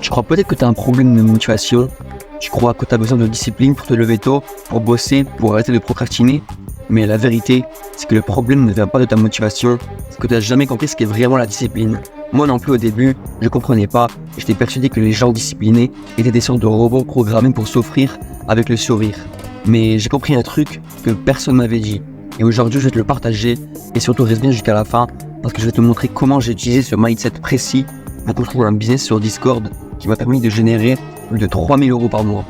Tu crois peut-être que tu as un problème de motivation. Tu crois que tu as besoin de discipline pour te lever tôt, pour bosser, pour arrêter de procrastiner. Mais la vérité, c'est que le problème ne vient pas de ta motivation, c'est que tu n'as jamais compris ce qu'est vraiment la discipline. Moi non plus au début, je comprenais pas. J'étais persuadé que les gens disciplinés étaient des sortes de robots programmés pour s'offrir avec le sourire. Mais j'ai compris un truc que personne m'avait dit. Et aujourd'hui, je vais te le partager et surtout reste bien jusqu'à la fin parce que je vais te montrer comment j'ai utilisé ce mindset précis pour construire un business sur Discord qui m'a permis de générer plus de 3000 € par mois.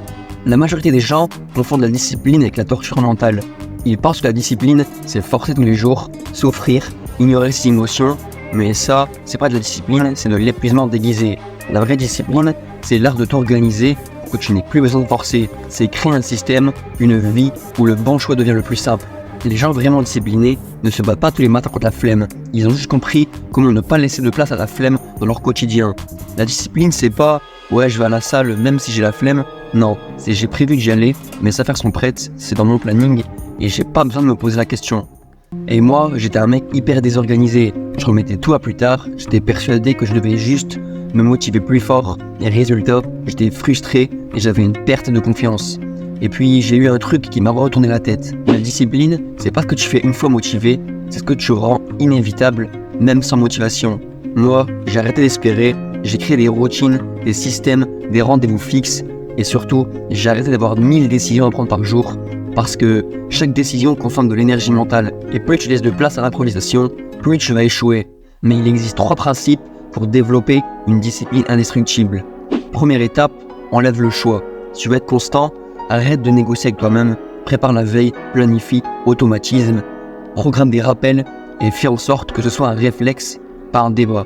La majorité des gens confondent la discipline avec la torture mentale. Ils pensent que la discipline, c'est forcer tous les jours, s'offrir, ignorer ses émotions, mais ça, c'est pas de la discipline, c'est de l'épuisement déguisé. La vraie discipline, c'est l'art de t'organiser pour que tu n'aies plus besoin de forcer. C'est créer un système, une vie où le bon choix devient le plus simple. Les gens vraiment disciplinés ne se battent pas tous les matins contre la flemme. Ils ont juste compris comment ne pas laisser de place à la flemme dans leur quotidien. La discipline, c'est pas « ouais, je vais à la salle même si j'ai la flemme ». Non, c'est j'ai prévu que j'y allais, mes affaires sont prêtes, c'est dans mon planning et j'ai pas besoin de me poser la question. Et moi, j'étais un mec hyper désorganisé. Je remettais tout à plus tard, j'étais persuadé que je devais juste me motiver plus fort. Et résultat, j'étais frustré et j'avais une perte de confiance. Et puis j'ai eu un truc qui m'a retourné la tête. La discipline, c'est pas ce que tu fais une fois motivé, c'est ce que tu rends inévitable, même sans motivation. Moi, j'ai arrêté d'espérer, j'ai créé des routines, des systèmes, des rendez-vous fixes, et surtout, j'ai arrêté d'avoir 1000 décisions à prendre par jour, parce que chaque décision consomme de l'énergie mentale, et plus tu laisses de place à l'improvisation, plus tu vas échouer. Mais il existe 3 principes pour développer une discipline indestructible. Première étape, enlève le choix. Si tu veux être constant, arrête de négocier avec toi-même, prépare la veille, planifie, automatisme, programme des rappels et fais en sorte que ce soit un réflexe, pas un débat.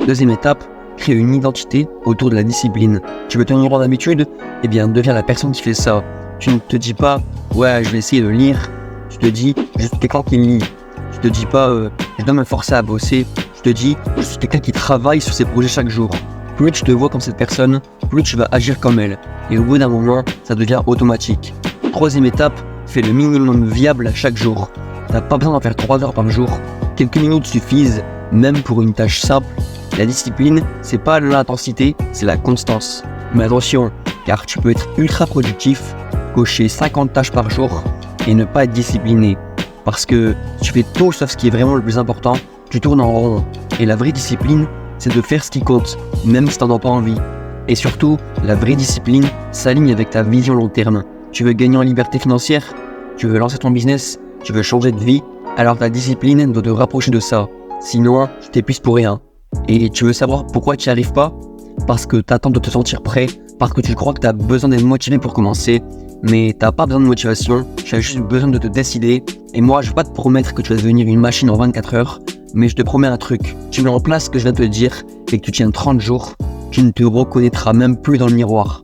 Deuxième étape, crée une identité autour de la discipline. Tu veux tenir en habitude? Eh bien, deviens la personne qui fait ça. Tu ne te dis pas « ouais, je vais essayer de lire ». Tu te dis « je suis quelqu'un qui lit ». Tu te dis pas « je dois me forcer à bosser ». Tu te dis « je suis quelqu'un qui travaille sur ses projets chaque jour ». Plus tu te vois comme cette personne, plus tu vas agir comme elle. Et au bout d'un moment, ça devient automatique. Troisième étape, fais le minimum viable à chaque jour. T'as pas besoin d'en faire 3 heures par jour. Quelques minutes suffisent, même pour une tâche simple. La discipline, c'est pas l'intensité, c'est la constance. Mais attention, car tu peux être ultra productif, cocher 50 tâches par jour et ne pas être discipliné. Parce que tu fais tout sauf ce qui est vraiment le plus important, tu tournes en rond. Et la vraie discipline, c'est de faire ce qui compte, même si t'en as pas envie. Et surtout, la vraie discipline s'aligne avec ta vision long terme. Tu veux gagner en liberté financière? Tu veux lancer ton business? Tu veux changer de vie? Alors ta discipline doit te rapprocher de ça. Sinon, tu t'épuises pour rien. Et tu veux savoir pourquoi tu n'y arrives pas? Parce que tu attends de te sentir prêt, parce que tu crois que tu as besoin d'être motivé pour commencer, mais tu n'as pas besoin de motivation, tu as juste besoin de te décider. Et moi, je ne vais pas te promettre que tu vas devenir une machine en 24 heures, mais je te promets un truc. Tu mets en place ce que je viens de te dire et que tu tiens 30 jours, tu ne te reconnaîtras même plus dans le miroir.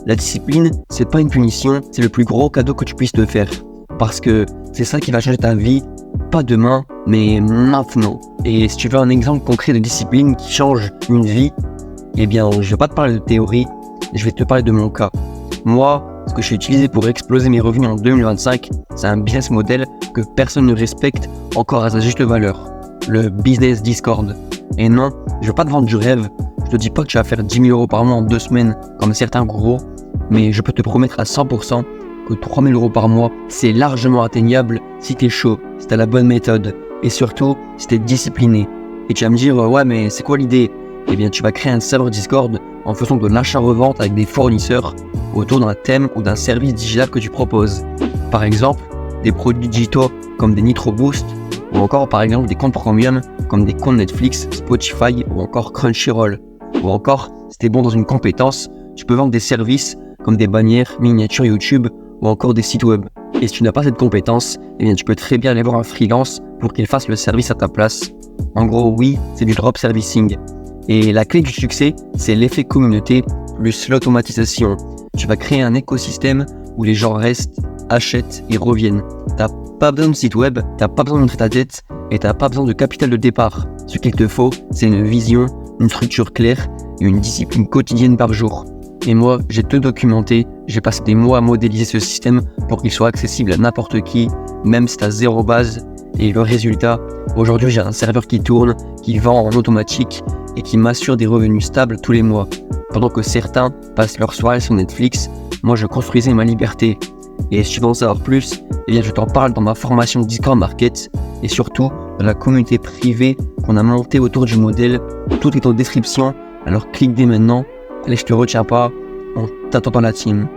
La discipline, c'est pas une punition, c'est le plus gros cadeau que tu puisses te faire. Parce que c'est ça qui va changer ta vie, pas demain, mais maintenant. Et si tu veux un exemple concret de discipline qui change une vie, eh bien, je vais pas te parler de théorie, je vais te parler de mon cas. Moi, ce que j'ai utilisé pour exploser mes revenus en 2025, c'est un business model que personne ne respecte encore à sa juste valeur. Le business Discord. Et non, je veux pas te vendre du rêve, je te dis pas que tu vas faire 10 000 € par mois en 2 semaines, comme certains gros, mais je peux te promettre à 100% que 3 000 € par mois, c'est largement atteignable si t'es chaud, si t'as la bonne méthode, et surtout, si t'es discipliné. Et tu vas me dire, ouais, mais c'est quoi l'idée? Eh bien, tu vas créer un serveur Discord en faisant de l'achat-revente avec des fournisseurs autour d'un thème ou d'un service digital que tu proposes. Par exemple, des produits digitaux comme des Nitro Boost, ou encore par exemple des comptes premium comme des comptes Netflix, Spotify ou encore Crunchyroll. Ou encore, si t'es bon dans une compétence, tu peux vendre des services comme des bannières, miniatures YouTube ou encore des sites web. Et si tu n'as pas cette compétence, eh bien tu peux très bien aller voir un freelance pour qu'il fasse le service à ta place. En gros, oui, c'est du drop servicing. Et la clé du succès, c'est l'effet communauté plus l'automatisation. Tu vas créer un écosystème où les gens restent, achètent et reviennent. T'as pas besoin de site web, t'as pas besoin de montrer ta tête et t'as pas besoin de capital de départ. Ce qu'il te faut, c'est une vision, une structure claire et une discipline quotidienne par jour. Et moi, j'ai tout documenté, j'ai passé des mois à modéliser ce système pour qu'il soit accessible à n'importe qui, même si t'as 0 base. Et le résultat, aujourd'hui j'ai un serveur qui tourne, qui vend en automatique, et qui m'assure des revenus stables tous les mois. Pendant que certains passent leur soirée sur Netflix, moi je construisais ma liberté. Et si tu veux en savoir plus, eh bien je t'en parle dans ma formation Discord Market et surtout dans la communauté privée qu'on a montée autour du modèle. Tout est en description, alors clique dès maintenant. Allez, je te retiens pas, on t'attend dans la team.